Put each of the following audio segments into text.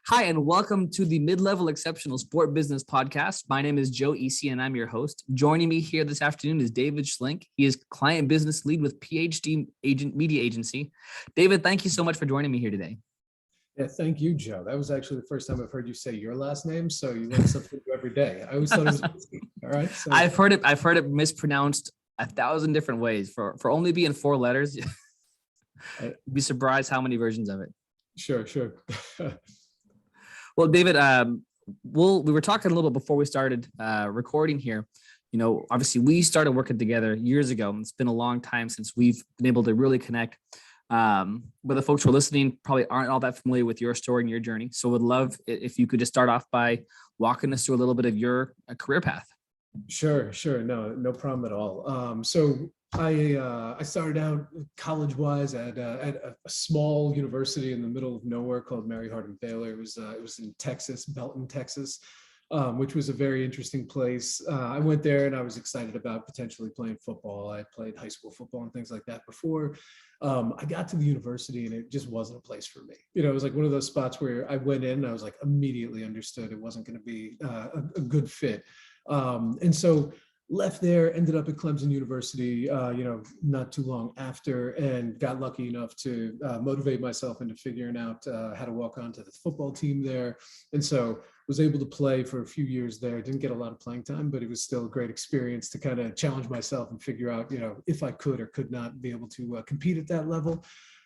Hi, and welcome to the Mid-Level Exceptional Sport Business Podcast. My name is Joe Easy, and I'm your host. Joining me here this afternoon is David Schlink. He is Client Business Lead with PhD Media Agency. David, thank you so much for joining me here today. Yeah, thank you, Joe. That was actually the first time I've heard you say your last name, so you learn something new every day. I always thought it was easy. All right. So. I've heard it mispronounced 1,000 different ways for only being 4 letters. You'd be surprised how many versions of it. Sure. Well, David, we were talking a little bit before we started recording here. You know, obviously we started working together years ago. It's been a long time since we've been able to really connect. But the folks who are listening probably aren't all that familiar with your story and your journey. So would love if you could just start off by walking us through a little bit of your career path. Sure. No problem at all. So I started out college-wise at a small university in the middle of nowhere called Mary Hardin Baylor. It was in Texas, Belton, Texas, which was a very interesting place. I went there and I was excited about potentially playing football. I played high school football and things like that before. I got to the university and it just wasn't a place for me. You know, it was like one of those spots where I went in and I was like immediately understood it wasn't going to be a good fit. And so left there, ended up at Clemson University, not too long after, and got lucky enough to motivate myself into figuring out how to walk onto the football team there. And so was able to play for a few years there. Didn't get a lot of playing time, but it was still a great experience to kind of challenge myself and figure out, if I could or could not be able to compete at that level.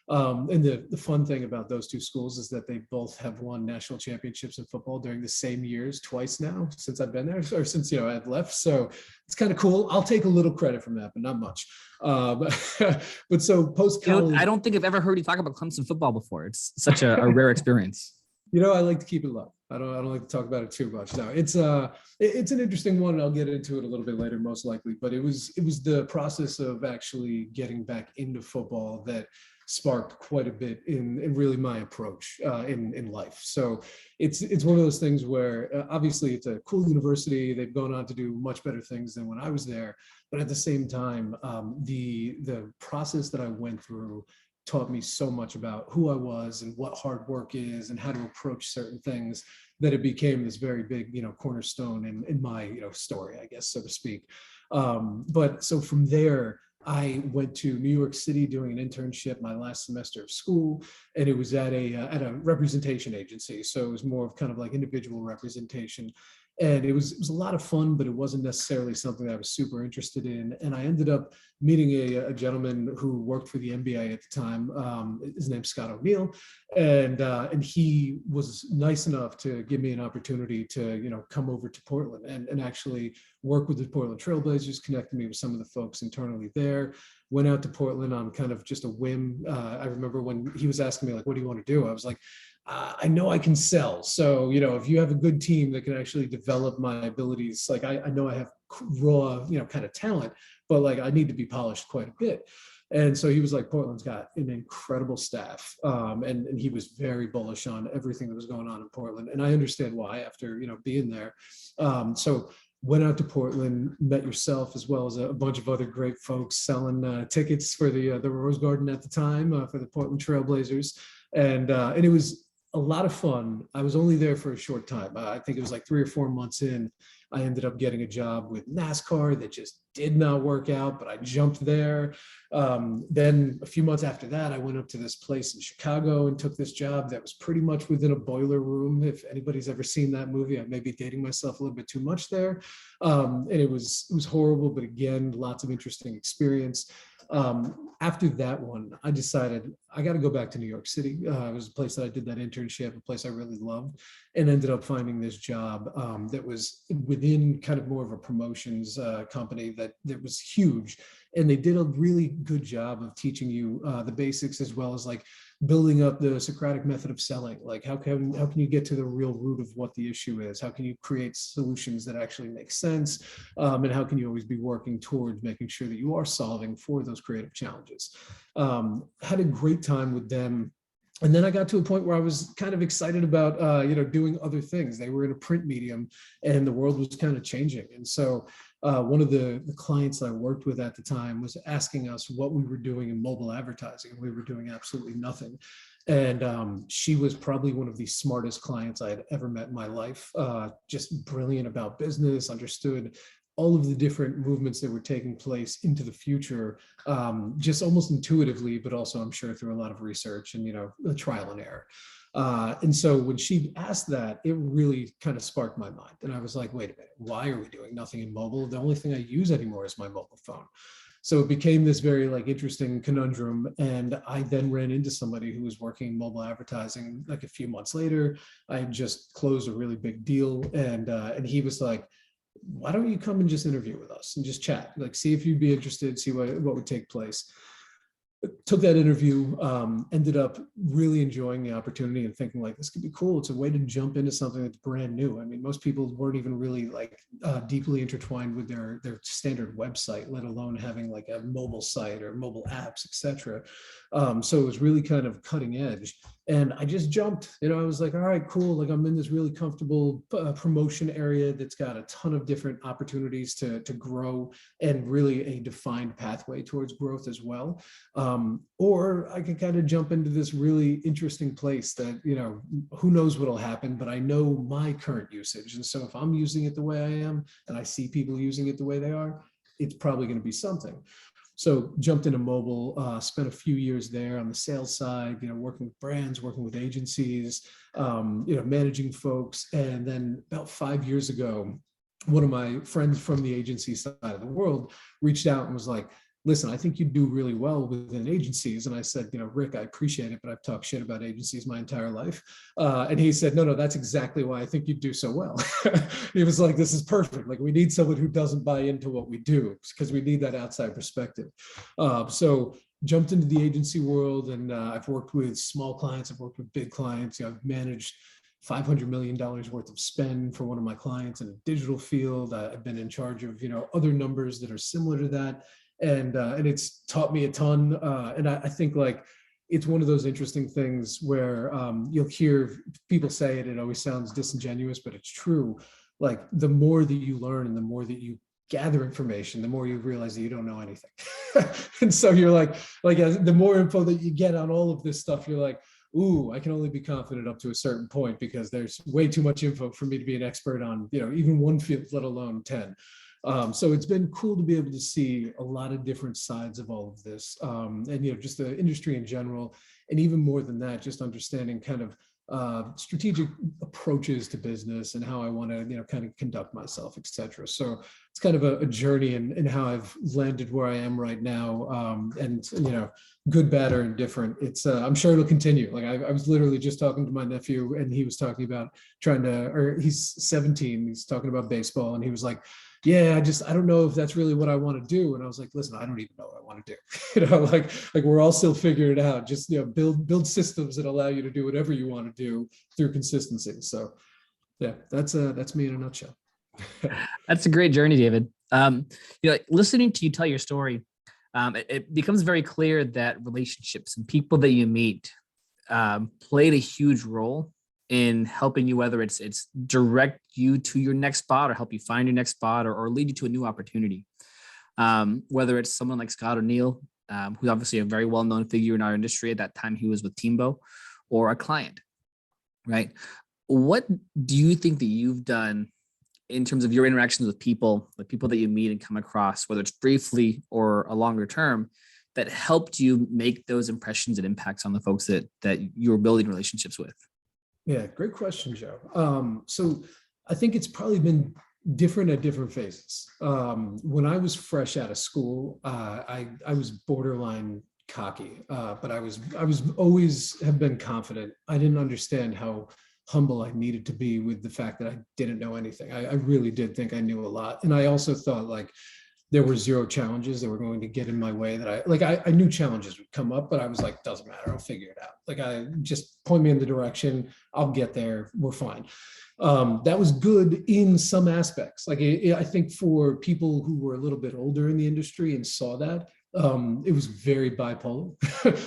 And the fun thing about those two schools is that they both have won national championships in football during the same years twice now since I've been there, or since I've left. So it's kind of cool. I'll take a little credit from that, but not much. But so post college, I don't think I've ever heard you talk about Clemson football before. It's such a rare experience. I like to keep it low. I don't like to talk about it too much. No, it's an interesting one, and I'll get into it a little bit later, most likely. But it was the process of actually getting back into football that sparked quite a bit in really my approach in life. So it's one of those things where obviously it's a cool university. They've gone on to do much better things than when I was there. But at the same time, the process that I went through taught me so much about who I was and what hard work is and how to approach certain things that it became this very big, cornerstone in my, story, I guess, so to speak. But so from there, I went to New York City doing an internship my last semester of school, and it was at a representation agency. So it was more of kind of like individual representation. And it was a lot of fun, but it wasn't necessarily something that I was super interested in. And I ended up meeting a gentleman who worked for the NBA at the time. His name's Scott O'Neill, and he was nice enough to give me an opportunity to come over to Portland and actually work with the Portland Trailblazers, connected me with some of the folks internally there. Went out to Portland on kind of just a whim. I remember when he was asking me, like, what do you want to do? I was like, I know I can sell. So, if you have a good team that can actually develop my abilities, like I know I have raw, kind of talent, but like I need to be polished quite a bit. And so he was like, Portland's got an incredible staff. And he was very bullish on everything that was going on in Portland. And I understand why after, being there. So went out to Portland, met yourself as well as a bunch of other great folks selling tickets for the Rose Garden at the time for the Portland Trailblazers. And it was a lot of fun. I was only there for a short time. I think it was like 3 or 4 months in. I ended up getting a job with NASCAR that just did not work out, but I jumped there. Then a few months after that, I went up to this place in Chicago and took this job that was pretty much within a boiler room. If anybody's ever seen that movie, I may be dating myself a little bit too much there. And it was horrible, but again, lots of interesting experience. After that one, I decided I got to go back to New York City. It was a place that I did that internship, a place I really loved, and ended up finding this job that was within kind of more of a promotions company that was huge. And they did a really good job of teaching you the basics as well as like building up the Socratic method of selling. Like how can you get to the real root of what the issue is? How can you create solutions that actually make sense? And how can you always be working towards making sure that you are solving for those creative challenges? Had a great time with them. And then I got to a point where I was kind of excited about, doing other things. They were in a print medium and the world was kind of changing. And so one of the clients I worked with at the time was asking us what we were doing in mobile advertising. We were doing absolutely nothing. And she was probably one of the smartest clients I had ever met in my life. Just brilliant about business, understood all of the different movements that were taking place into the future, just almost intuitively, but also I'm sure through a lot of research and, trial and error. And so when she asked that, it really kind of sparked my mind. And I was like, wait a minute, why are we doing nothing in mobile? The only thing I use anymore is my mobile phone. So it became this very interesting conundrum. And I then ran into somebody who was working in mobile advertising like a few months later. I had just closed a really big deal. And he was like, why don't you come and just interview with us and just chat, like see if you'd be interested, see what would take place. Took that interview, ended up really enjoying the opportunity and thinking like, this could be cool. It's a way to jump into something that's brand new. I mean, most people weren't even really deeply intertwined with their standard website, let alone having like a mobile site or mobile apps, etc. So it was really kind of cutting edge. And I just jumped, I was like, all right, cool. Like I'm in this really comfortable promotion area that's got a ton of different opportunities to grow and really a defined pathway towards growth as well. Or I could kind of jump into this really interesting place that, who knows what'll happen, but I know my current usage. And so if I'm using it the way I am and I see people using it the way they are, it's probably going to be something. So jumped into mobile, spent a few years there on the sales side, working with brands, working with agencies, managing folks. And then about 5 years ago, one of my friends from the agency side of the world reached out and was like, listen, I think you do really well within agencies. And I said, Rick, I appreciate it, but I've talked shit about agencies my entire life. And he said, no, that's exactly why I think you do so well. He was like, this is perfect. Like we need someone who doesn't buy into what we do because we need that outside perspective. So jumped into the agency world and I've worked with small clients. I've worked with big clients. I've managed $500 million worth of spend for one of my clients in a digital field. I've been in charge of, other numbers that are similar to that. And it's taught me a ton. And I think it's one of those interesting things where you'll hear people say it, it always sounds disingenuous, but it's true. Like the more that you learn and the more that you gather information, the more you realize that you don't know anything. And so you're like the more info that you get on all of this stuff, you're like, ooh, I can only be confident up to a certain point because there's way too much info for me to be an expert on, even one field, let alone 10. So it's been cool to be able to see a lot of different sides of all of this, and just the industry in general, and even more than that, just understanding kind of strategic approaches to business and how I want to kind of conduct myself, etc. So it's kind of a journey in how I've landed where I am right now, and good, bad, or indifferent. It's I'm sure it'll continue. Like I was literally just talking to my nephew, and he was talking about he's 17. He's talking about baseball, and he was like, yeah, I don't know if that's really what I want to do. And I was like, listen, I don't even know what I want to do. Like we're all still figuring it out. Just, build systems that allow you to do whatever you want to do through consistency. So yeah, that's me in a nutshell. That's a great journey, David. Listening to you tell your story, it becomes very clear that relationships and people that you meet played a huge role in helping you, whether it's direct you to your next spot or help you find your next spot or lead you to a new opportunity. Whether it's someone like Scott O'Neill, who's obviously a very well-known figure in our industry. At that time, he was with Teambo, or a client, right? What do you think that you've done in terms of your interactions with people, the people that you meet and come across, whether it's briefly or a longer term, that helped you make those impressions and impacts on the folks that you were building relationships with? Yeah, great question, Joe. So I think it's probably been different at different phases. When I was fresh out of school, I was borderline cocky, but I was always have been confident. I didn't understand how humble I needed to be with the fact that I didn't know anything. I really did think I knew a lot. And I also thought there were zero challenges that were going to get in my way that I knew challenges would come up, but I was like, doesn't matter, I'll figure it out. I just point me in the direction, I'll get there, we're fine. That was good in some aspects. I think for people who were a little bit older in the industry and saw that, it was very bipolar.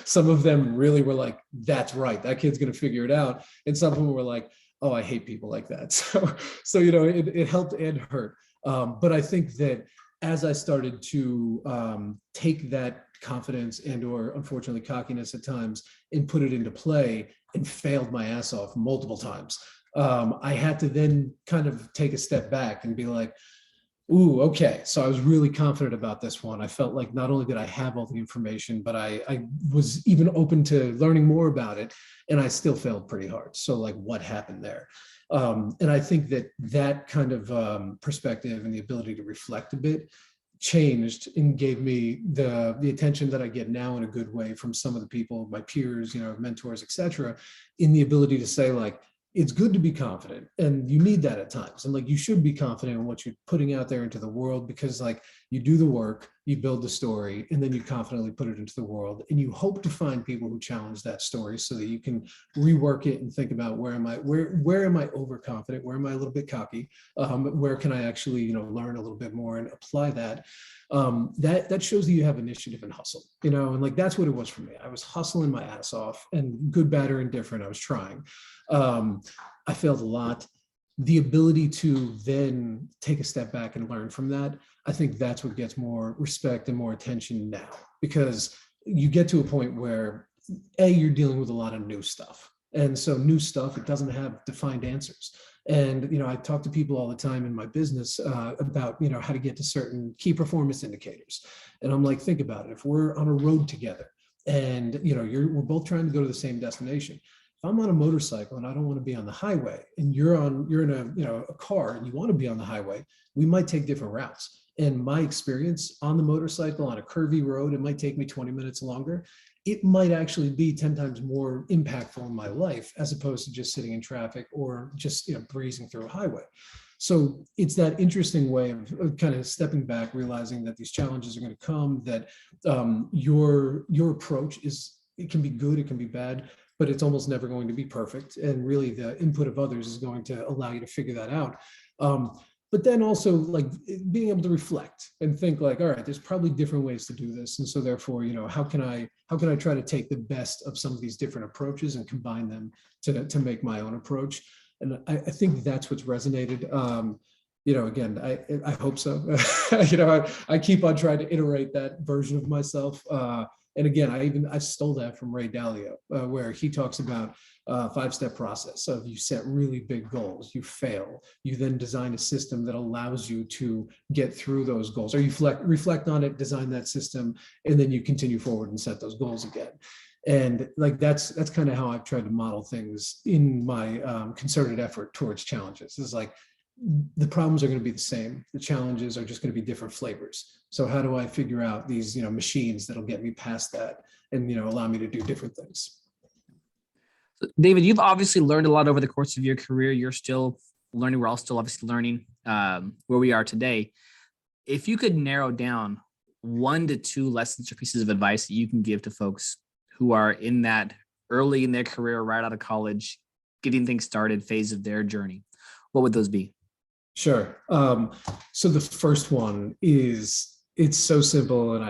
Some of them really were like, that's right, that kid's gonna figure it out. And some of them were like, oh, I hate people like that. So it helped and hurt. But I think that as I started to take that confidence and or unfortunately cockiness at times and put it into play and failed my ass off multiple times. I had to then kind of take a step back and be like, ooh, okay. So I was really confident about this one. I felt like not only did I have all the information, but I was even open to learning more about it, and I still failed pretty hard. So like, what happened there? And I think that that kind of perspective and the ability to reflect a bit changed and gave me the attention that I get now in a good way from some of the people, my peers, mentors, etc., in the ability to say like, it's good to be confident, and you need that at times. And like, you should be confident in what you're putting out there into the world, because like, you do the work, you build the story, and then you confidently put it into the world. And you hope to find people who challenge that story so that you can rework it and think about, where am I overconfident? Where am I a little bit cocky? Where can I actually, learn a little bit more and apply that? That shows that you have initiative and hustle, and like, that's what it was for me. I was hustling my ass off, and good, bad, or indifferent, I was trying. I failed a lot. The ability to then take a step back and learn from that, I think that's what gets more respect and more attention now, because you get to a point where you're dealing with a lot of new stuff. And so new stuff, it doesn't have defined answers. And, I talk to people all the time in my business about, how to get to certain key performance indicators. And I'm like, think about it. If we're on a road together and, we're both trying to go to the same destination. If I'm on a motorcycle and I don't want to be on the highway, and you're in a car and you want to be on the highway, we might take different routes. And my experience on the motorcycle on a curvy road, it might take me 20 minutes longer. It might actually be 10 times more impactful in my life, as opposed to just sitting in traffic or just breezing through a highway. So it's that interesting way of kind of stepping back, realizing that these challenges are going to come, that your approach it can be good, it can be bad, but it's almost never going to be perfect. And really the input of others is going to allow you to figure that out. But then also like being able to reflect and think like, all right, there's probably different ways to do this. And so therefore, how can I try to take the best of some of these different approaches and combine them to make my own approach? And I think that's what's resonated. Again, I hope so. I keep on trying to iterate that version of myself. And again, I stole that from Ray Dalio, where he talks about 5-step process of you set really big goals, you fail, you then design a system that allows you to get through those goals, or you reflect on it, design that system, and then you continue forward and set those goals again. And like, that's kind of how I've tried to model things in my concerted effort towards challenges. It's like, the problems are going to be the same. The challenges are just going to be different flavors. So how do I figure out these, machines that'll get me past that and, allow me to do different things? So, David, you've obviously learned a lot over the course of your career. You're still learning. We're all still obviously learning where we are today. If you could narrow down 1 to 2 lessons or pieces of advice that you can give to folks who are in that early in their career, right out of college, getting things started phase of their journey, what would those be? Sure. So the first one is, it's so simple. And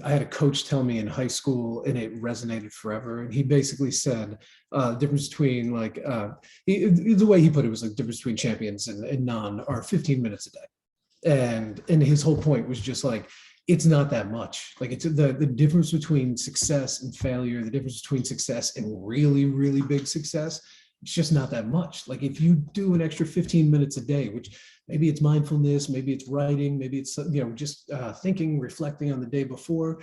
I had a coach tell me in high school, and it resonated forever. And he basically said the difference between the way he put it was like, difference between champions and none are 15 minutes a day. And his whole point was just like, it's not that much. Like, it's the difference between success and failure, the difference between success and really, really big success. It's just not that much. Like, if you do an extra 15 minutes a day, which maybe it's mindfulness, maybe it's writing, maybe it's, just thinking, reflecting on the day before,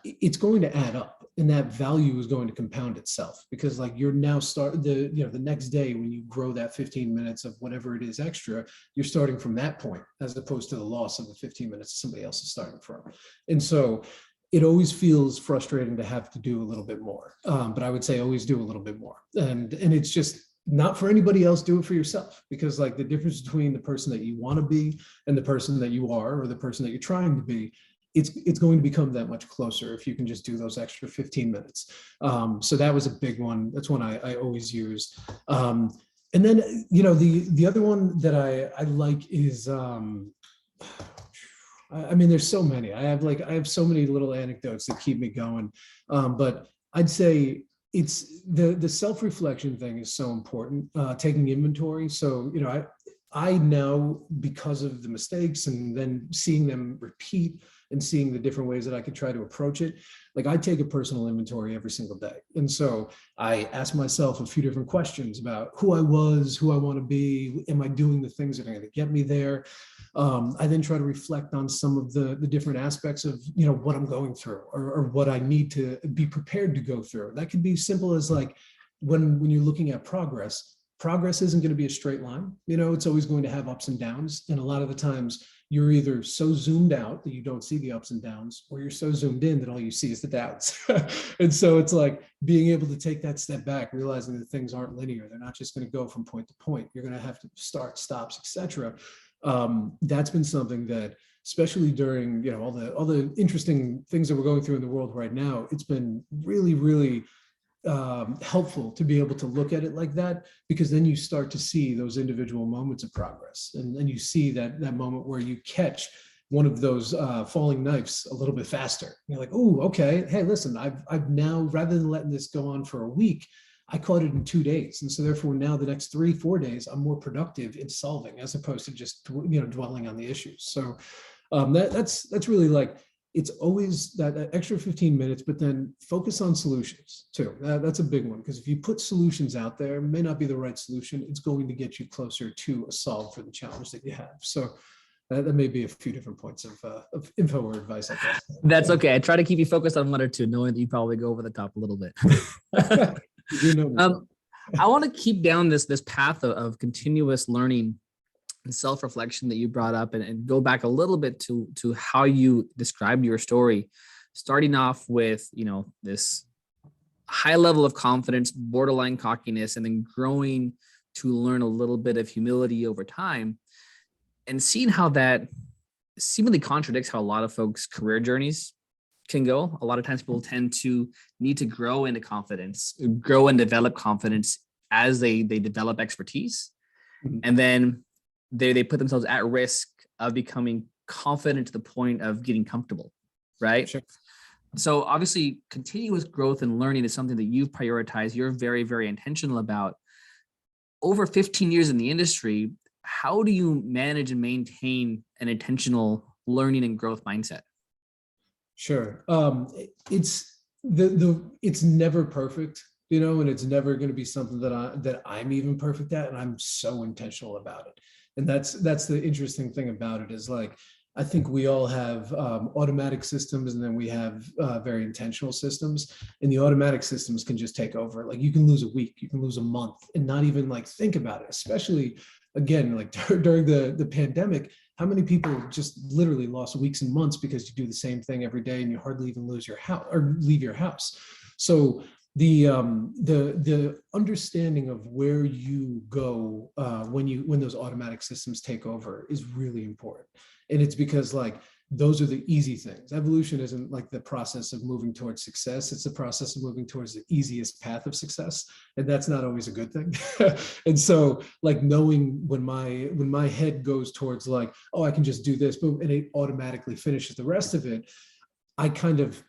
it's going to add up, and that value is going to compound itself, because like, you're now the next day when you grow that 15 minutes of whatever it is extra, you're starting from that point, as opposed to the loss of the 15 minutes somebody else is starting from. And so it always feels frustrating to have to do a little bit more. But I would say always do a little bit more. And it's just not for anybody else, do it for yourself, because like, the difference between the person that you want to be and the person that you are, or the person that you're trying to be, it's going to become that much closer if you can just do those extra 15 minutes. So that was a big one. That's one I always use. And then, the other one that I like is, I mean, there's so many. I have so many little anecdotes that keep me going. But I'd say it's the self-reflection thing is so important, taking inventory. So, I now, because of the mistakes and then seeing them repeat, and seeing the different ways that I could try to approach it. Like I take a personal inventory every single day. And so I ask myself a few different questions about who I was, who I want to be, am I doing the things that are going to get me there? I then try to reflect on some of the different aspects of, what I'm going through or what I need to be prepared to go through. That could be simple as like when you're looking at progress isn't going to be a straight line. It's always going to have ups and downs. And a lot of the times you're either so zoomed out that you don't see the ups and downs, or you're so zoomed in that all you see is the downs. And so it's like being able to take that step back, realizing that things aren't linear. They're not just going to go from point to point. You're going to have to start, stops, etc. That's been something that, especially during all the interesting things that we're going through in the world right now, it's been really, really helpful to be able to look at it like that, because then you start to see those individual moments of progress, and then you see that moment where you catch one of those falling knives a little bit faster. You're like, oh, okay, hey, listen, I've now, rather than letting this go on for a week, I caught it in 2 days. And so therefore now the next 3-4 days, I'm more productive in solving as opposed to just, dwelling on the issues. So that's really like, it's always that extra 15 minutes, but then focus on solutions too. That's a big one, because if you put solutions out there, it may not be the right solution. It's going to get you closer to a solve for the challenge that you have. So that may be a few different points of info or advice, I guess. That's okay. I try to keep you focused on one or two, knowing that you probably go over the top a little bit. I want to keep down this path of continuous learning and self-reflection that you brought up, and go back a little bit to how you described your story, starting off with, this high level of confidence, borderline cockiness, and then growing to learn a little bit of humility over time, and seeing how that seemingly contradicts how a lot of folks' career journeys can go. A lot of times people tend to need to grow into confidence, grow and develop confidence as they develop expertise. Mm-hmm. And then they put themselves at risk of becoming confident to the point of getting comfortable, right? Sure. So obviously continuous growth and learning is something that you've prioritized. You're very, very intentional about. Over 15 years in the industry, how do you manage and maintain an intentional learning and growth mindset? Sure. It's it's never perfect, and it's never going to be something that I'm even perfect at, and I'm so intentional about it. And that's the interesting thing about it, is like, I think we all have automatic systems, and then we have very intentional systems, and the automatic systems can just take over. Like you can lose a week, you can lose a month, and not even like think about it, especially again, like during the pandemic. How many people just literally lost weeks and months because you do the same thing every day and you hardly even lose your house or leave your house? So the understanding of where you go when those automatic systems take over is really important. And it's because like those are the easy things. Evolution isn't like the process of moving towards success. It's the process of moving towards the easiest path of success. And that's not always a good thing. And so like knowing when my head goes towards like, oh, I can just do this, but and it automatically finishes the rest of it, I kind of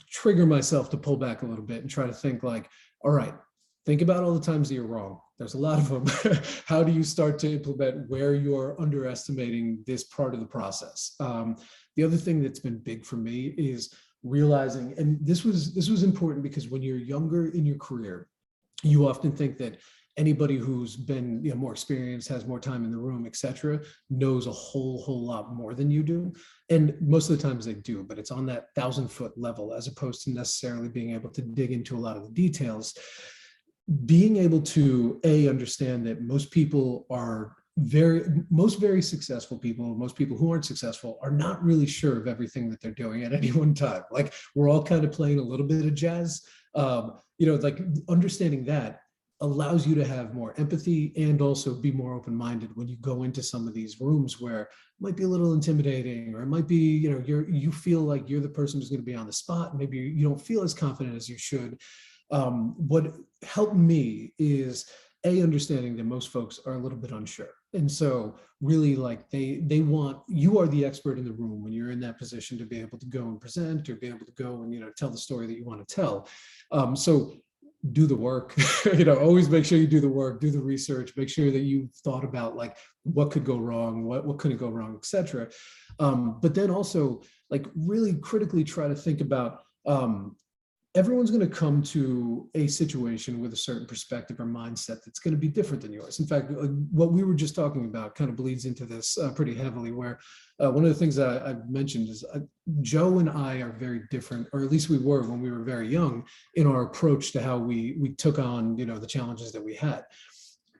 trigger myself to pull back a little bit and try to think like, all right, think about all the times that you're wrong. There's a lot of them. How do you start to implement where you're underestimating this part of the process? The other thing that's been big for me is realizing, and this was important because when you're younger in your career, you often think that anybody who's been more experienced, has more time in the room, etc., knows a whole lot more than you do. And most of the times they do, but it's on that 1,000-foot level as opposed to necessarily being able to dig into a lot of the details. Being able to understand that most very successful people, most people who aren't successful are not really sure of everything that they're doing at any one time. Like we're all kind of playing a little bit of jazz. Like understanding that allows you to have more empathy and also be more open-minded when you go into some of these rooms where it might be a little intimidating, or it might be, you feel like you're the person who's going to be on the spot. Maybe you don't feel as confident as you should. What helped me is understanding that most folks are a little bit unsure. And so really like they want, you are the expert in the room when you're in that position to be able to go and present or be able to go and, tell the story that you want to tell. So do the work, always make sure you do the work, do the research, make sure that you thought about like what could go wrong, what couldn't go wrong, etc. But then also like really critically try to think about, everyone's going to come to a situation with a certain perspective or mindset that's going to be different than yours. In fact, what we were just talking about kind of bleeds into this pretty heavily, where one of the things that I mentioned is Joe and I are very different, or at least we were when we were very young, in our approach to how we took on, the challenges that we had.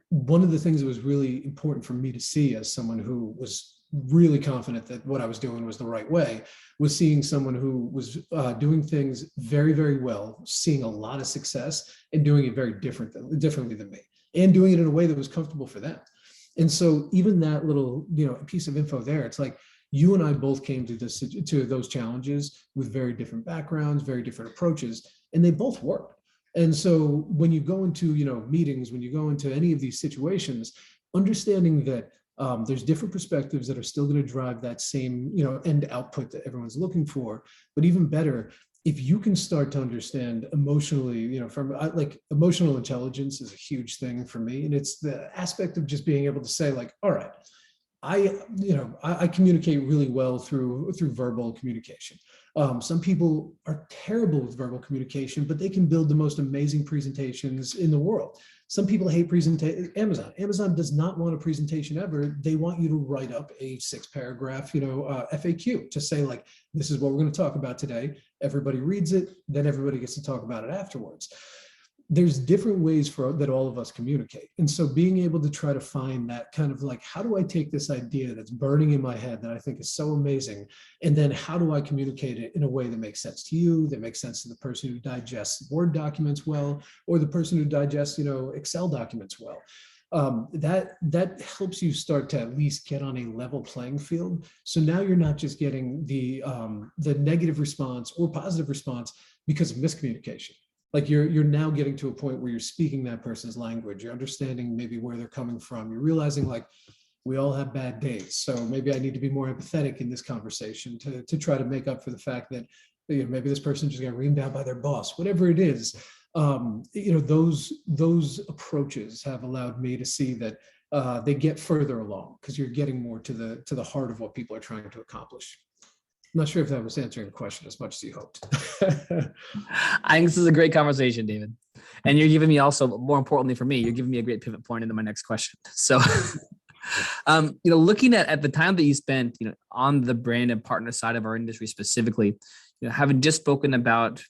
One of the things that was really important for me to see as someone who was really confident that what I was doing was the right way, was seeing someone who was doing things very, very well, seeing a lot of success and doing it very differently than me, and doing it in a way that was comfortable for them. And so even that little, piece of info there, it's like you and I both came to those challenges with very different backgrounds, very different approaches, and they both worked. And so when you go into, meetings, when you go into any of these situations, understanding that there's different perspectives that are still going to drive that same, end output that everyone's looking for. But even better, if you can start to understand emotionally, like emotional intelligence is a huge thing for me. And it's the aspect of just being able to say like, all right, I communicate really well through verbal communication. Some people are terrible with verbal communication, but they can build the most amazing presentations in the world. Some people hate presentation. Amazon does not want a presentation ever. They want you to write up a 6-paragraph, FAQ to say like, this is what we're going to talk about today. Everybody reads it, then everybody gets to talk about it afterwards. There's different ways that all of us communicate. And so being able to try to find that kind of like, how do I take this idea that's burning in my head that I think is so amazing? And then how do I communicate it in a way that makes sense to you, that makes sense to the person who digests Word documents well, or the person who digests, Excel documents well? That helps you start to at least get on a level playing field. So now you're not just getting the negative response or positive response because of miscommunication. Like you're now getting to a point where you're speaking that person's language. You're understanding maybe where they're coming from. You're realizing like we all have bad days. So maybe I need to be more empathetic in this conversation to try to make up for the fact that maybe this person just got reamed out by their boss, whatever it is. Those approaches have allowed me to see that they get further along because you're getting more to the heart of what people are trying to accomplish. I'm not sure if that was answering the question as much as you hoped. I think this is a great conversation, David. And you're giving me also, more importantly for me, you're giving me a great pivot point into my next question. So, looking at the time that you spent, on the brand and partner side of our industry specifically, having just spoken about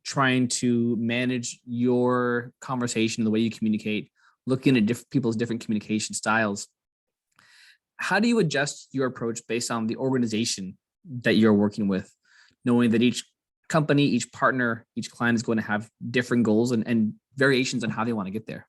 trying to manage your conversation, the way you communicate, looking at people's different communication styles, how do you adjust your approach based on the organization that you're working with, knowing that each company, each partner, each client is going to have different goals and variations on how they want to get there?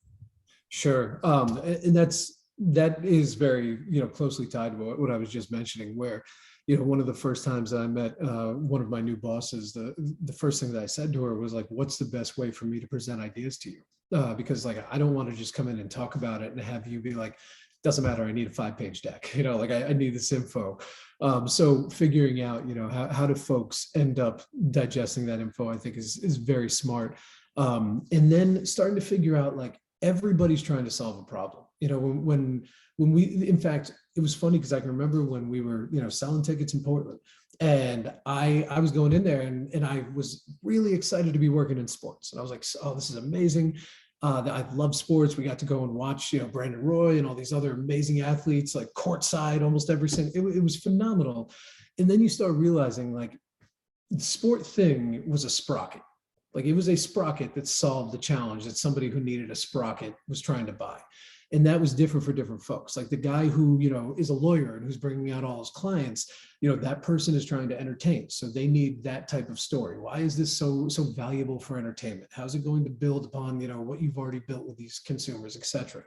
Sure. And that is very, closely tied to what I was just mentioning, where, one of the first times that I met one of my new bosses, the first thing that I said to her was like, what's the best way for me to present ideas to you? Because like, I don't want to just come in and talk about it and have you be like, doesn't matter, I need a 5-page deck, I need this info. So figuring out, how do folks end up digesting that info, I think is very smart. And then starting to figure out like everybody's trying to solve a problem. When we, in fact, it was funny because I can remember when we were, selling tickets in Portland, and I was going in there and I was really excited to be working in sports. And I was like, oh, this is amazing. I love sports. We got to go and watch, Brandon Roy and all these other amazing athletes, like courtside, almost every single, it was phenomenal. And then you start realizing like the sport thing was a sprocket. Like it was a sprocket that solved the challenge that somebody who needed a sprocket was trying to buy. And that was different for different folks. Like the guy who, is a lawyer and who's bringing out all his clients, that person is trying to entertain. So they need that type of story. Why is this so valuable for entertainment? How's it going to build upon, what you've already built with these consumers, et cetera?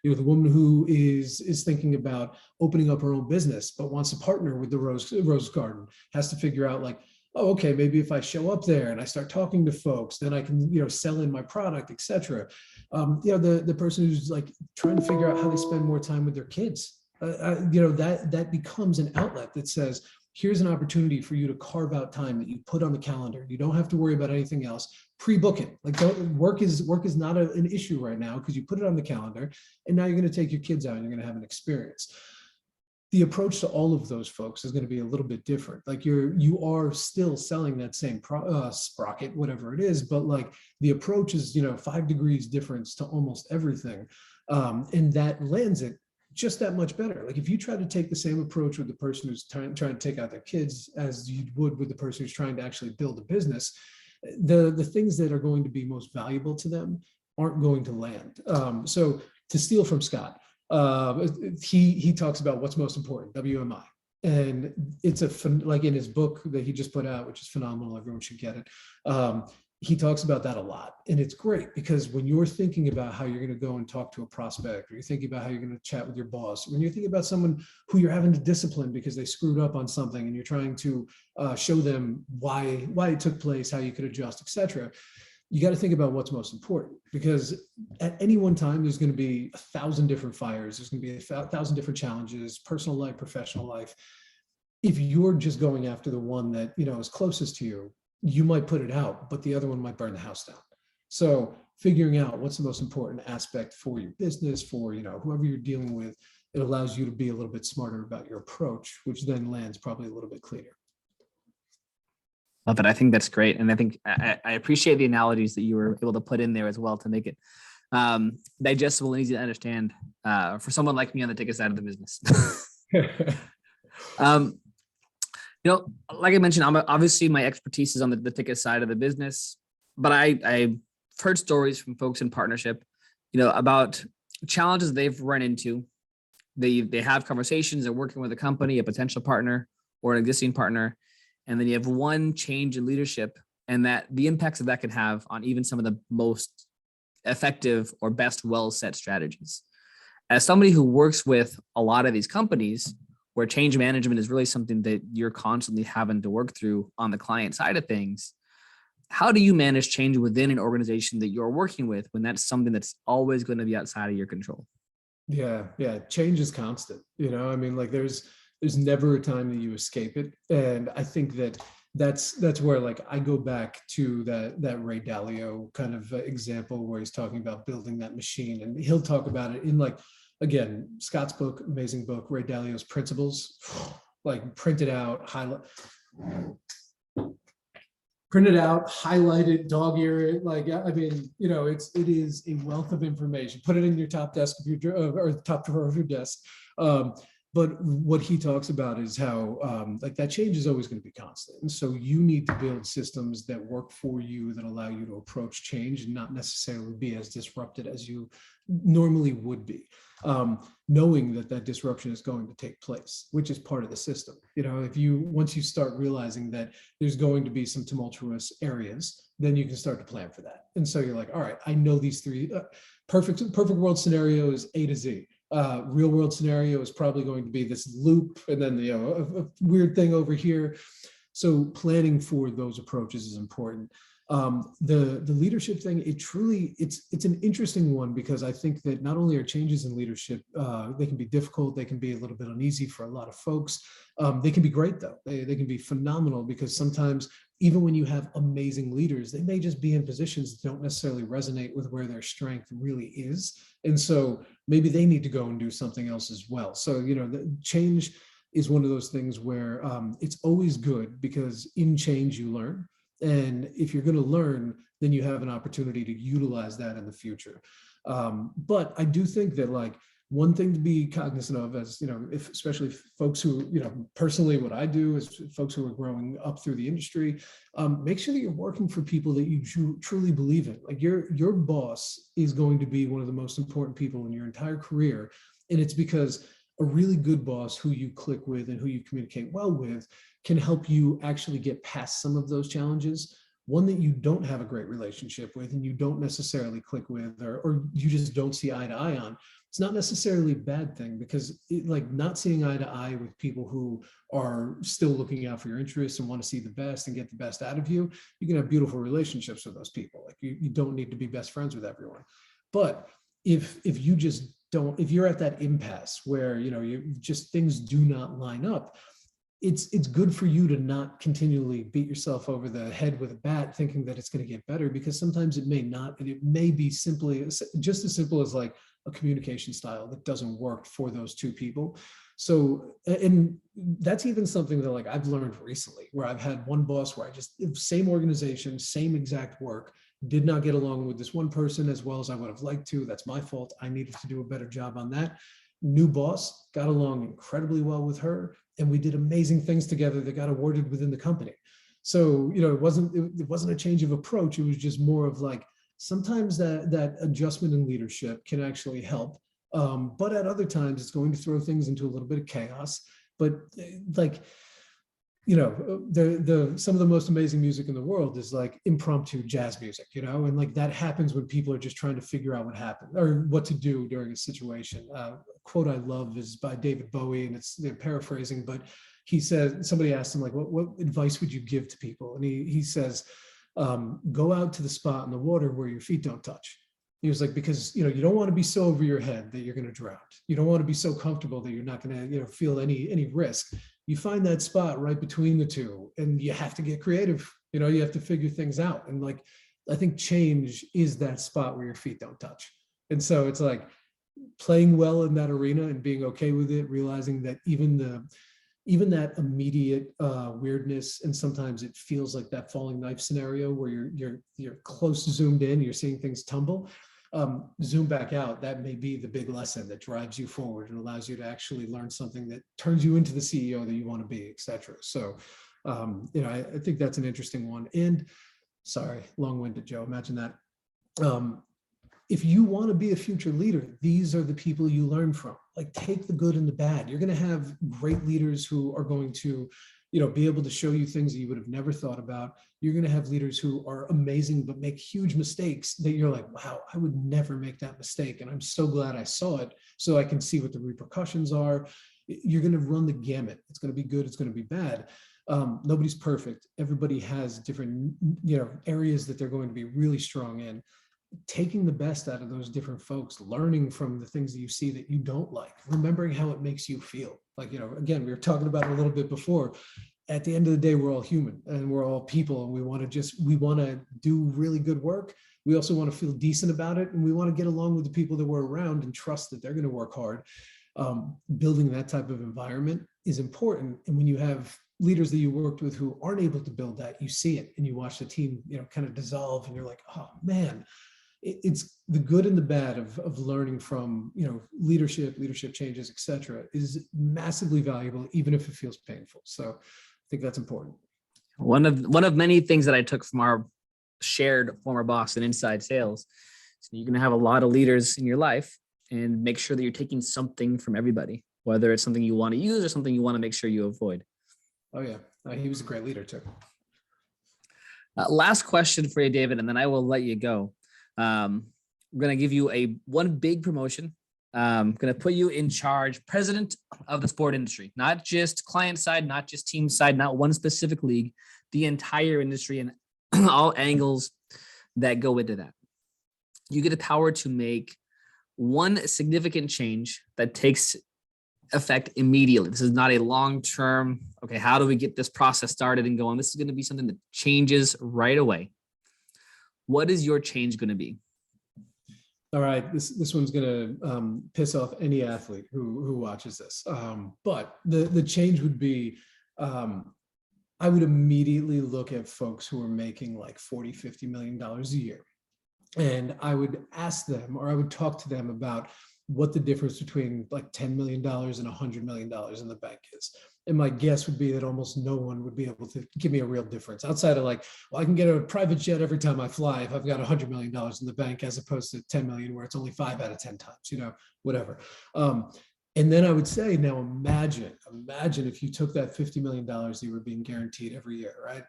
The woman who is thinking about opening up her own business, but wants to partner with the Rose Garden, has to figure out like, oh, okay, maybe if I show up there and I start talking to folks, then I can, sell in my product, et cetera. The person who's like trying to figure out how they spend more time with their kids, that becomes an outlet that says, here's an opportunity for you to carve out time that you put on the calendar. You don't have to worry about anything else. Pre-book it. Like work is not an issue right now because you put it on the calendar, and now you're going to take your kids out and you're going to have an experience. the approach to all of those folks is going to be a little bit different. Like you are still selling that same sprocket, whatever it is, but like the approach is, 5 degrees difference to almost everything. And that lands it just that much better. Like if you try to take the same approach with the person who's trying to take out their kids as you would with the person who's trying to actually build a business, the things that are going to be most valuable to them aren't going to land. So to steal from Scott, he talks about what's most important, WMI. And it's like in his book that he just put out, which is phenomenal. Everyone should get it. He talks about that a lot. And it's great because when you're thinking about how you're going to go and talk to a prospect, or you're thinking about how you're going to chat with your boss, when you're thinking about someone who you're having to discipline because they screwed up on something and you're trying to show them why it took place, how you could adjust, etc., you got to think about what's most important, because at any one time, there's going to be 1,000 different fires. There's going to be 1,000 different challenges, personal life, professional life. If you're just going after the one that, is closest to you, you might put it out, but the other one might burn the house down. So figuring out what's the most important aspect for your business, for, whoever you're dealing with, it allows you to be a little bit smarter about your approach, which then lands probably a little bit cleaner. Love it. I think that's great. And I think I appreciate the analogies that you were able to put in there as well to make it digestible and easy to understand for someone like me on the ticket side of the business. Like I mentioned, obviously my expertise is on the ticket side of the business, but I've heard stories from folks in partnership, about challenges they've run into. They have conversations, they're working with a company, a potential partner or an existing partner. And then you have one change in leadership, and that the impacts that can have on even some of the most effective or best well-set strategies. As somebody who works with a lot of these companies where change management is really something that you're constantly having to work through on the client side of things, how do you manage change within an organization that you're working with when that's something that's always going to be outside of your control? Yeah. Change is constant. Like there's never a time that you escape it. And I think that's where like I go back to that Ray Dalio kind of example where he's talking about building that machine, and he'll talk about it in like, again, Scott's book, amazing book, Ray Dalio's Principles, like printed out, highlighted, dog ear it. Like, it is a wealth of information. Put it in your top desk of your or the top drawer of your desk. But what he talks about is how like that change is always going to be constant. And so you need to build systems that work for you, that allow you to approach change and not necessarily be as disrupted as you normally would be. Knowing that disruption is going to take place, which is part of the system. Once you start realizing that there's going to be some tumultuous areas, then you can start to plan for that. And so you're like, all right, I know these three perfect world scenario is A to Z. Real world scenario is probably going to be this loop, and then a weird thing over here. So planning for those approaches is important. The leadership thing, it's an interesting one, because I think that not only are changes in leadership, they can be difficult, they can be a little bit uneasy for a lot of folks. They can be great though. They can be phenomenal, because sometimes even when you have amazing leaders, they may just be in positions that don't necessarily resonate with where their strength really is. And so maybe they need to go and do something else as well. So, the change is one of those things where it's always good, because in change you learn. And if you're going to learn, then you have an opportunity to utilize that in the future. But I do think that like one thing to be cognizant of, as especially folks who, personally what I do is folks who are growing up through the industry, make sure that you're working for people that you truly believe in. Like your boss is going to be one of the most important people in your entire career. And it's because a really good boss who you click with and who you communicate well with can help you actually get past some of those challenges. One that you don't have a great relationship with and you don't necessarily click with, or you just don't see eye to eye on, it's not necessarily a bad thing, because not seeing eye to eye with people who are still looking out for your interests and want to see the best and get the best out of you, you can have beautiful relationships with those people. Like you don't need to be best friends with everyone. But if you just don't, if you're at that impasse where, you just, things do not line up, it's good for you to not continually beat yourself over the head with a bat thinking that it's going to get better, because sometimes it may not, and it may be just as simple as like a communication style that doesn't work for those two people. So, and that's even something that like I've learned recently, where I've had one boss where I just, same organization, same exact work, did not get along with this one person as well as I would have liked to. That's my fault. I needed to do a better job on that. New boss, got along incredibly well with her, and we did amazing things together that got awarded within the company. So, it wasn't a change of approach. It was just more of like, sometimes that adjustment in leadership can actually help. But at other times, it's going to throw things into a little bit of chaos. But like, some of the most amazing music in the world is like impromptu jazz music, and like that happens when people are just trying to figure out what happened or what to do during a situation. A quote I love is by David Bowie, and they're paraphrasing, but he said, somebody asked him like, what advice would you give to people? And he says, go out to the spot in the water where your feet don't touch. He was like, because you don't want to be so over your head that you're going to drown. You don't want to be so comfortable that you're not going to feel any risk. You find that spot right between the two, and you have to get creative. You have to figure things out. And like, I think change is that spot where your feet don't touch. And so it's like playing well in that arena and being okay with it, realizing that even that immediate weirdness, and sometimes it feels like that falling knife scenario where you're close zoomed in, you're seeing things tumble. Zoom back out, that may be the big lesson that drives you forward and allows you to actually learn something that turns you into the CEO that you want to be, et cetera. So, I think that's an interesting one. And sorry, long-winded, Joe, imagine that. If you want to be a future leader, these are the people you learn from. Like, take the good and the bad. You're going to have great leaders who are going to be able to show you things that you would have never thought about. You're going to have leaders who are amazing, but make huge mistakes that you're like, wow, I would never make that mistake. And I'm so glad I saw it so I can see what the repercussions are. You're going to run the gamut. It's going to be good. It's going to be bad. Nobody's perfect. Everybody has different, areas that they're going to be really strong in. Taking the best out of those different folks, learning from the things that you see that you don't like, remembering how it makes you feel. Like, again, we were talking about it a little bit before. At the end of the day, we're all human and we're all people, and we want to do really good work. We also want to feel decent about it, and we want to get along with the people that we're around and trust that they're going to work hard. Building that type of environment is important. And when you have leaders that you worked with who aren't able to build that, you see it and you watch the team, kind of dissolve, and you're like, oh man. It's the good and the bad of learning from, leadership changes, et cetera, is massively valuable, even if it feels painful. So I think that's important. One of many things that I took from our shared former boss in inside sales. So you're going to have a lot of leaders in your life, and make sure that you're taking something from everybody, whether it's something you want to use or something you want to make sure you avoid. Oh yeah. He was a great leader too. Last question for you, David, and then I will let you go. I'm going to give you one big promotion. I'm going to put you in charge, president of the sport industry, not just client side, not just team side, not one specific league, the entire industry and all angles that go into that. You get the power to make one significant change that takes effect immediately. This is not a long-term, okay, how do we get this process started and going? This is going to be something that changes right away. What is your change going to be? All right, this one's going to piss off any athlete who watches this. But the change would be, I would immediately look at folks who are making like $40-50 million a year. And I would ask them, or I would talk to them about what the difference between like $10 million and $100 million in the bank is. And my guess would be that almost no one would be able to give me a real difference outside of like, well, I can get a private jet every time I fly if I've got $100 million in the bank, as opposed to 10 million where it's only 5 out of 10 times, whatever. And then I would say, now imagine if you took that $50 million you were being guaranteed every year, right?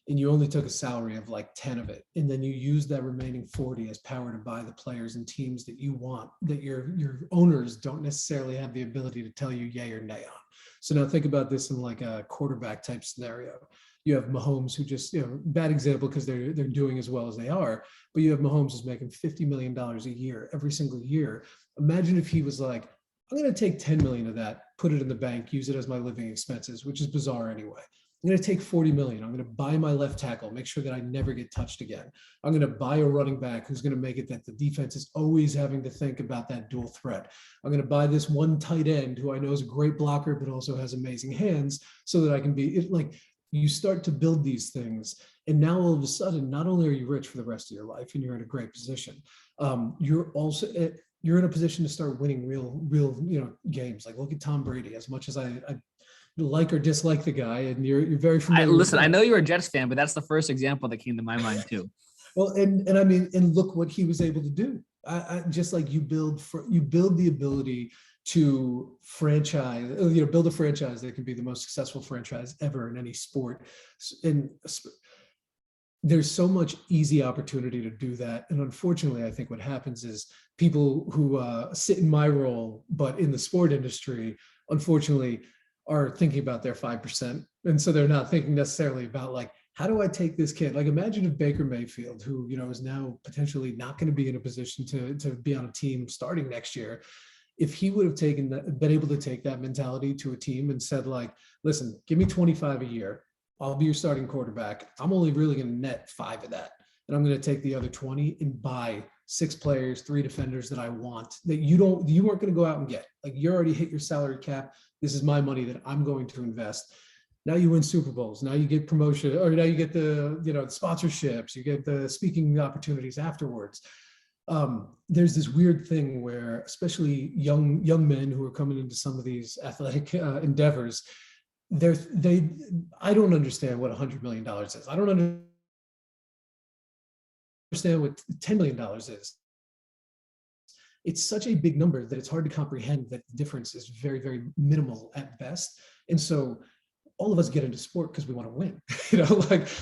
And you only took a salary of like 10 of it. And then you use that remaining 40 as power to buy the players and teams that you want, that your owners don't necessarily have the ability to tell you yay or nay on. So now think about this in like a quarterback type scenario. You have Mahomes, who just, bad example because they're doing as well as they are, but you have Mahomes who's making $50 million a year, every single year. Imagine if he was like, I'm going to take 10 million of that, put it in the bank, use it as my living expenses, which is bizarre anyway. I'm going to take 40 million. I'm going to buy my left tackle, make sure that I never get touched again. I'm going to buy a running back who's going to make it that the defense is always having to think about that dual threat. I'm going to buy this one tight end who I know is a great blocker, but also has amazing hands, so that I can be it. Like, you start to build these things. And now all of a sudden, not only are you rich for the rest of your life and you're in a great position, you're also, you're in a position to start winning real, games. Like, look at Tom Brady. As much as I like or dislike the guy, and you're very familiar. Listen, I know you're a Jets fan, but that's the first example that came to my mind too. Well, and I mean, and look what he was able to do. I just like you build the ability to franchise, build a franchise that can be the most successful franchise ever in any sport. And there's so much easy opportunity to do that. And unfortunately, I think what happens is people who sit in my role, but in the sport industry, unfortunately, are thinking about their 5%. And so they're not thinking necessarily about, like, how do I take this kid? Like, imagine if Baker Mayfield, who, is now potentially not going to be in a position to be on a team starting next year, if he would have been able to take that mentality to a team and said, like, listen, give me 25 a year. I'll be your starting quarterback. I'm only really going to net 5 of that. And I'm going to take the other 20 and buy 6 players, 3 defenders that I want, that you weren't going to go out and get. Like, you already hit your salary cap. This is my money that I'm going to invest. Now you win Super Bowls. Now you get promotion, or now you get the, the sponsorships, you get the speaking opportunities afterwards. There's this weird thing where, especially young men who are coming into some of these athletic endeavors, I don't understand what $100 million is. I don't understand what $10 million is. It's such a big number that it's hard to comprehend that the difference is very, very minimal at best. And so all of us get into sport because we want to win.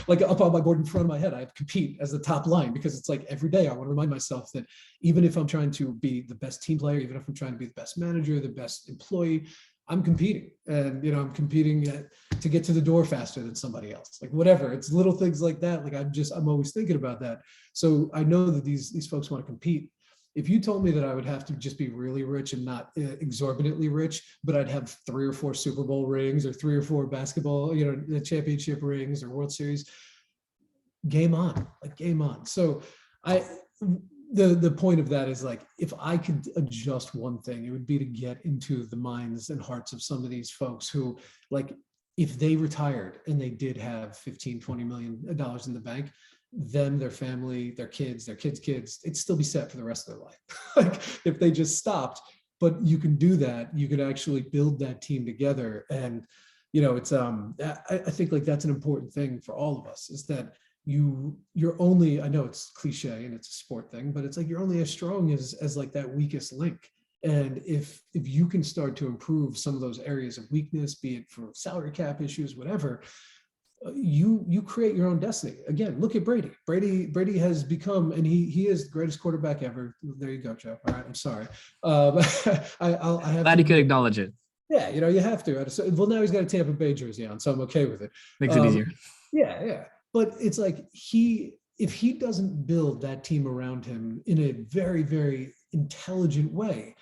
Like up on my board in front of my head, I have compete as the top line, because it's like every day I want to remind myself that even if I'm trying to be the best team player, even if I'm trying to be the best manager, the best employee, I'm competing. And, I'm competing to get to the door faster than somebody else, like whatever. It's little things like that. Like, I'm always thinking about that. So I know that these folks want to compete. If you told me that I would have to just be really rich and not exorbitantly rich, but I'd have 3 or 4 Super Bowl rings, or 3 or 4 basketball, the championship rings or World Series, game on, like game on. So the point of that is, like, if I could adjust one thing, it would be to get into the minds and hearts of some of these folks who, like, if they retired and they did have $15-20 million in the bank, them, their family, their kids, it'd still be set for the rest of their life. Like, if they just stopped. But you can do that. You could actually build that team together. And, it's, I think, like, that's an important thing for all of us, is that you're only, I know it's cliche and it's a sport thing, but it's like, you're only as strong as like that weakest link. And if you can start to improve some of those areas of weakness, be it for salary cap issues, whatever, you create your own destiny. Again, look at Brady. Brady has become, and he is the greatest quarterback ever. There you go, Joe. All right, I'm sorry. I have Glad you could acknowledge it. Yeah, you have to. Well, now he's got a Tampa Bay jersey on, so I'm okay with it. Makes it easier. Yeah. But it's like, if he doesn't build that team around him in a very, very intelligent way,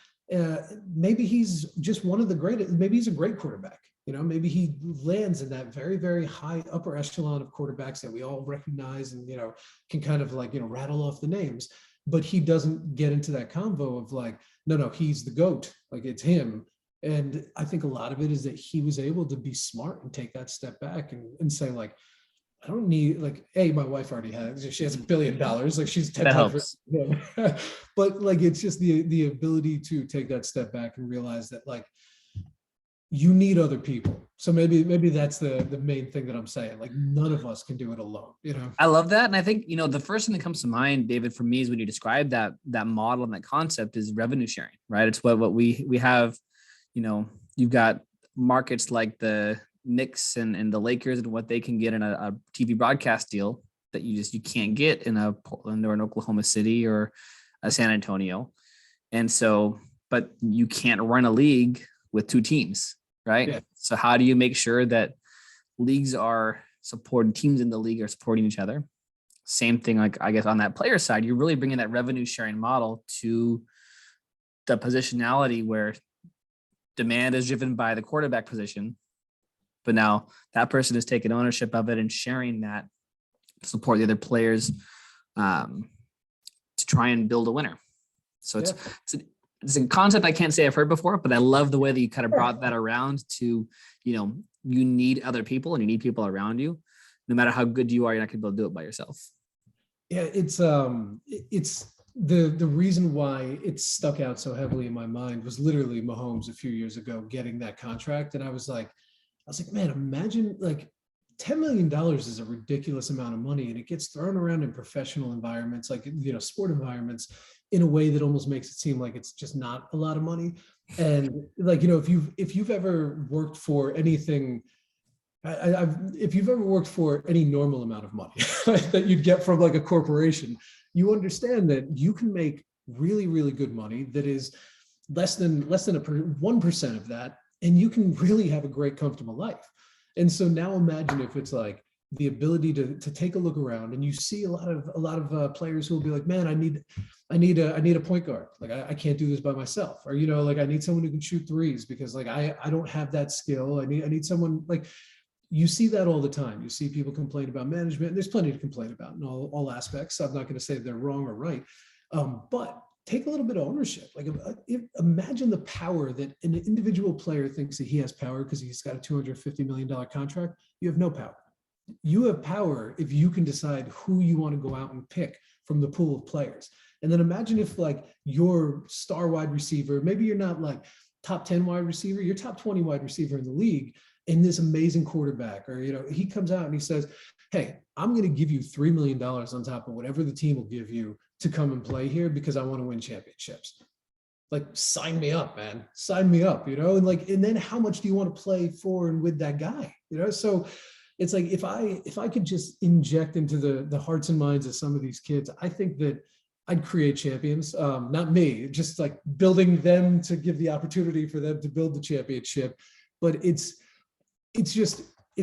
maybe he's just one of the greatest. Maybe he's a great quarterback. Maybe he lands in that very, very high upper echelon of quarterbacks that we all recognize and, can kind of like, rattle off the names. But he doesn't get into that convo of like, no, he's the GOAT. Like, it's him. And I think a lot of it is that he was able to be smart and take that step back and say, like, I don't need, like, my wife already has, she has $1 billion. Like, she's 10 times. But like, it's just the ability to take that step back and realize that, like, you need other people. So maybe that's the main thing that I'm saying. Like, none of us can do it alone. I love that. And I think, the first thing that comes to mind, David, for me, is when you describe that model and that concept is revenue sharing, right? It's what we have, you've got markets like the Knicks and the Lakers and what they can get in a TV broadcast deal that you can't get in a Portland or an Oklahoma City or a San Antonio. And so, but you can't run a league with 2 teams, right? Yeah. So how do you make sure that leagues are supporting, teams in the league are supporting each other? Same thing, like, I guess on that player side, you're really bringing that revenue sharing model to the positionality where demand is driven by the quarterback position but now that person is taking ownership of it and sharing that to support the other players, to try and build a winner. So it's a concept I can't say I've heard before, but I love the way that you kind of brought that around to, you need other people and you need people around you. No matter how good you are, you're not going to be able to do it by yourself. Yeah, it's the reason why it stuck out so heavily in my mind was literally Mahomes a few years ago getting that contract. And I was like, man, imagine like $10 million is a ridiculous amount of money, and it gets thrown around in professional environments, like, sport environments, in a way that almost makes it seem like it's just not a lot of money. And like, if you've ever worked for anything, if you've ever worked for any normal amount of money that you'd get from like a corporation, you understand that you can make really, really good money that is less than 1% of that, and you can really have a great, comfortable life. And so now imagine if it's like the ability to take a look around, and you see a lot of players who will be like, man, I need a point guard. Like I can't do this by myself, or like I need someone who can shoot threes because like I don't have that skill. I need someone like. You see that all the time. You see people complain about management, and there's plenty to complain about in all aspects. I'm not going to say they're wrong or right, but take a little bit of ownership. Like imagine the power that an individual player thinks that he has power because he's got a $250 million contract. You have no power. You have power if you can decide who you want to go out and pick from the pool of players. And then imagine if like your star wide receiver, maybe you're not like top 10 wide receiver, you're top 20 wide receiver in the league, and this amazing quarterback, or, he comes out and he says, hey, I'm going to give you $3 million on top of whatever the team will give you to come and play here because I want to win championships. Like, sign me up, man. Sign me up, and then how much do you want to play for and with that guy? So it's like, if I could just inject into the hearts and minds of some of these kids, I think that I'd create champions. Not me, just like building them to give the opportunity for them to build the championship. But it's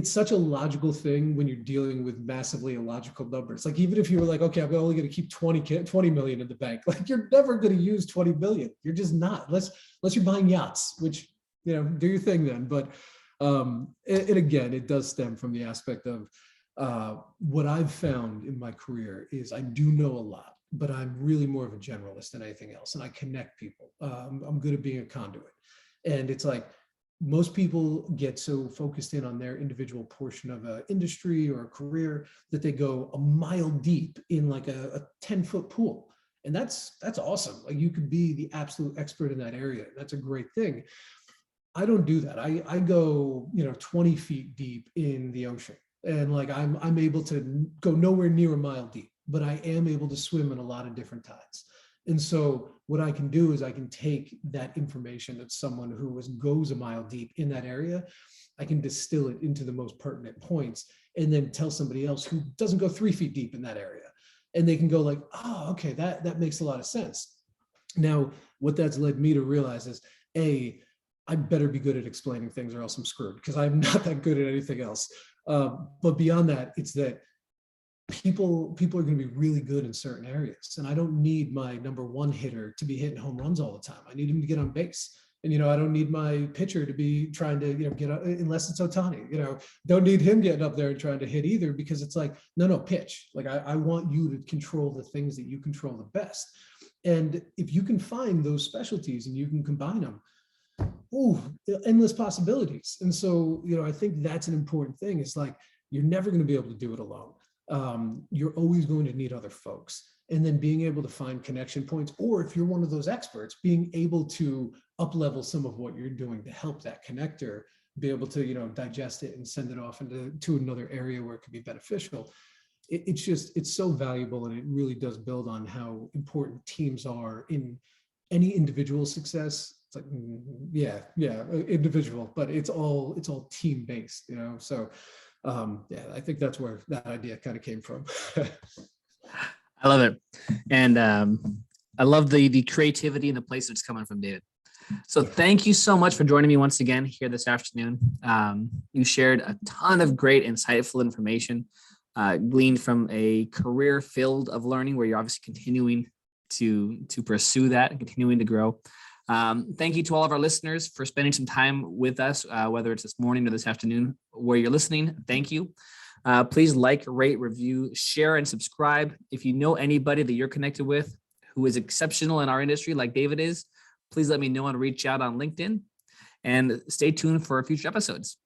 such a logical thing when you're dealing with massively illogical numbers. Like, even if you were like, okay, I'm only going to keep 20 million in the bank, like, you're never going to use 20 million. You're just not, unless you're buying yachts, which, do your thing then. But and again, it does stem from the aspect of what I've found in my career is I do know a lot, but I'm really more of a generalist than anything else. And I connect people. I'm good at being a conduit. And it's like, most people get so focused in on their individual portion of an industry or a career that they go a mile deep in like a 10-foot pool. And that's awesome. Like, you could be the absolute expert in that area. That's a great thing. I don't do that. I go, 20 feet deep in the ocean, and like, I'm able to go nowhere near a mile deep, but I am able to swim in a lot of different tides. And so what I can do is I can take that information that someone who goes a mile deep in that area, I can distill it into the most pertinent points, and then tell somebody else who doesn't go 3 feet deep in that area. And they can go like, oh, okay, that makes a lot of sense. Now, what that's led me to realize is, I better be good at explaining things or else I'm screwed, because I'm not that good at anything else. But beyond that, it's that people are going to be really good in certain areas, and I don't need my number one hitter to be hitting home runs all the time. I need him to get on base, and I don't need my pitcher to be trying to get up, unless it's Ohtani. Don't need him getting up there and trying to hit either, because it's like, no, pitch. Like, I want you to control the things that you control the best, and if you can find those specialties and you can combine them, endless possibilities. And so I think that's an important thing. It's like, you're never going to be able to do it alone. You're always going to need other folks, and then being able to find connection points, or if you're one of those experts, being able to up level some of what you're doing to help that connector be able to digest it and send it off to another area where it could be beneficial. It's so valuable, and it really does build on how important teams are in any individual success. It's like, individual, but it's all team based, so I think that's where that idea kind of came from. I love it. And I love the creativity and the place it's coming from, David. So thank you so much for joining me once again here this afternoon. You shared a ton of great, insightful information, gleaned from a career field of learning where you're obviously continuing to pursue that and continuing to grow. Thank you to all of our listeners for spending some time with us, whether it's this morning or this afternoon where you're listening. Thank you. Please like, rate, review, share, and subscribe. If you know anybody that you're connected with who is exceptional in our industry like David is, please let me know and reach out on LinkedIn. And stay tuned for future episodes.